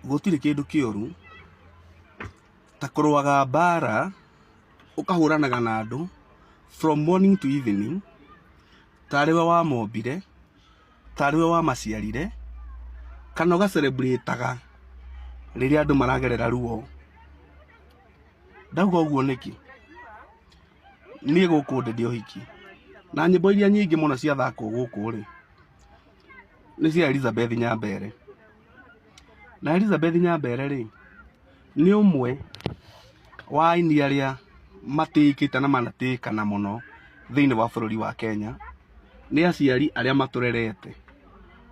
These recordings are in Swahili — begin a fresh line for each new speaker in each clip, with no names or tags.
Gutire kindu kioru ta kurwaga mbara ukahuranaga na andu from morning to evening, tariwe wa mombire, tariwe wa maciarire, kana uga celebrataga riria andu maragerera ruo. Ndauga uguo niki nie guku ndi uhiki na nyimbo iria nyingi muno cia thako guku ri ni cia Elizabeth Nyambere. Na Elizabeth Nyambere ri ni umwe wa aini aria matikite na manatikana muno thiini wa bururi wa Kenya. Ni aciari aria maturerete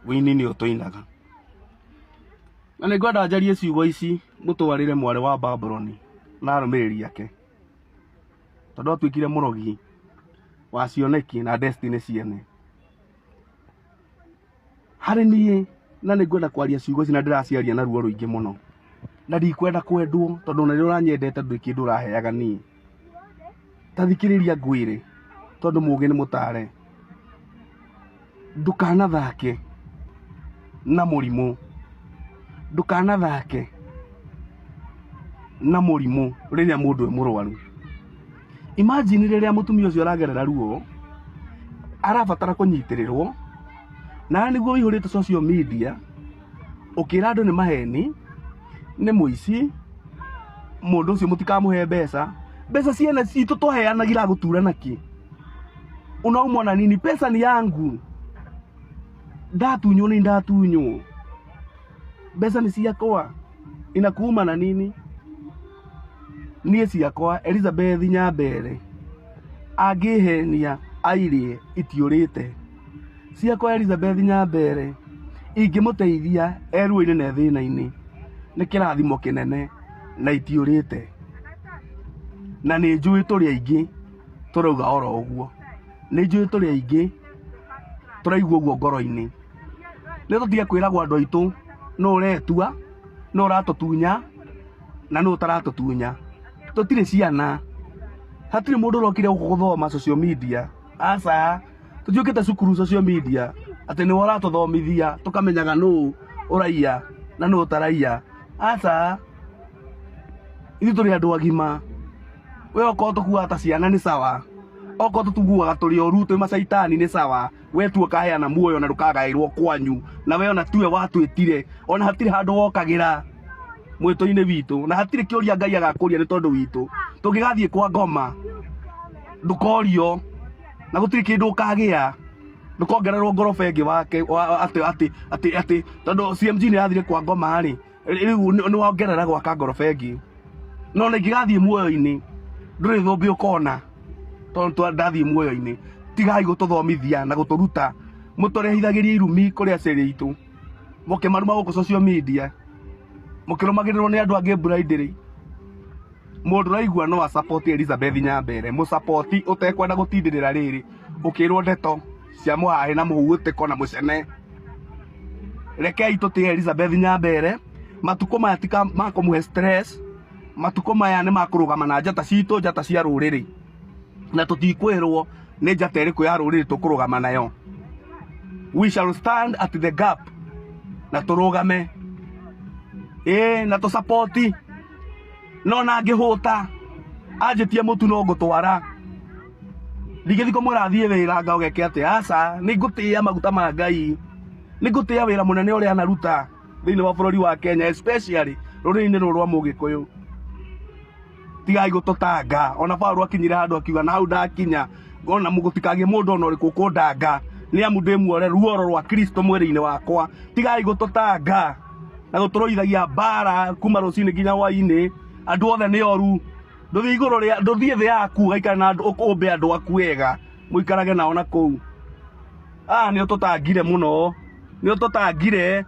wini-ini uyu tuinaga. Na ni ngwenda njarie ciugo ici mutwarire mwari wa Babylon na arumiriri yake, tondu atuikire murogi wa cioneki na destiny ciene hari nie. Na ni ngwenda kwaria ciugo ici na ndiraciaria na ruo ruingi muno, na ndikwenda kwendwo tondu na ni uranyendete ndui kindu uraheaga nie. Ta thikiriria ngwire tondu mugi ni mutare, ndukana thake na murimu, ndukana thake na murimu riria mundu e murwaru. Imagine riria mutumia ucio aragerera ruo, arabatara kunyitirirwo, na niguo wihurite social media ukira andu ni maheni, ni muici, mundu ucio mutikamuhe mbeca. Mbeca ciene citu tuheanagira gutura naki? Unaumwa na nini? Pesa ni yangu, ndatunywo ni ndatunywo, mbeca ni ciakwa, inakuuma na nini? Nie ciakwa Elizabeth Nyambere angihenia airie itiurite. Ciakwa Elizabeth Nyambere ingimuteithia eruini na thina-ini ni kirathimo kinene na itiurite. Na ni njui turi aingi turauga oro uguo, ni njui turi aingi turaigua uguo ngoro-ini. Ni tutige kwiragwo andu aitu no uretua, no uratutunya na no utaratutunya. Tutire ciana, hatire mundu urokire guthoma social media. Aca tujukite cukuru social media ati ni waratuthomithia tukamenyaga no uraia na no utaraia. Aca ithu turi andu agima. We oko tukuaga ta ciana ni sawa, oko tutuguaga turi oru twi macaitani ni sawa. We tu ukaheana muoyo na ndukagairwo kwanyu, na we ona tuwe watwitire, ona hatire handu wokagira mwito-ini witu, na hatire kiuria Ngai agakuria ni tondu witu. Tungigathie kwa ngoma ndukorio na gutire kindu ukagia, ndukongererwo ngoroba ingi wake ati tondu CMG ni athire kwa ngoma ri riu ni wongerera gwaka ngoroba ingi. No na ingigathie muoyo-ini nduri thumbi ukona tondu ndathie muoyo-ini. Tigai gututhomithia na guturuta muturehithagiria irumi kuri aceri itu, mukimaruma guku social media, mukirumagirirwo ni andu angi blindly. Mundu raigua no support Elizabeth Nyambere, mu support utekwenda gutindirira riri, ukirwo ndeto cia muhahe na muhutiko na mucene. Rekei tutie Elizabeth Nyambere. Matuko maya tika makumuhe stress, matuko maya ni makurugama na njata citu, njata cia ruriri, na tutikwirwo ni njata iriku ya ruriri tukurugama nayo. We shall stand at the gap na turugame na tu support. No na ngihuta anjitie mutu no ngutwara, ndigithi kumwira athie wira nga ugeke ati. Aca ni ngutia maguta ma Ngai, ni ngutia wira munene uria anaruta thiini wa bururi wa Kenya, especially ruriri-ini ruru rwa Mugikuyu. Tigai gututanga. Ona Paulo akinyire handu akiuga na hau ndakinya ona mugutikagie mundu ona uriku kundanga, ni amu ndimuore ruoro rwa Kristo mwiri-ini wakwa. Tigai gututanga na guturoithagia mbara kuma rucini nginya hwaini. Andu othe ni oru, nduthie iguru ria nduthie thi yaku gaikara na andu ukumbe andu aku wega muikarage nao na kuu. Ni ututangire muno, ni ututangire.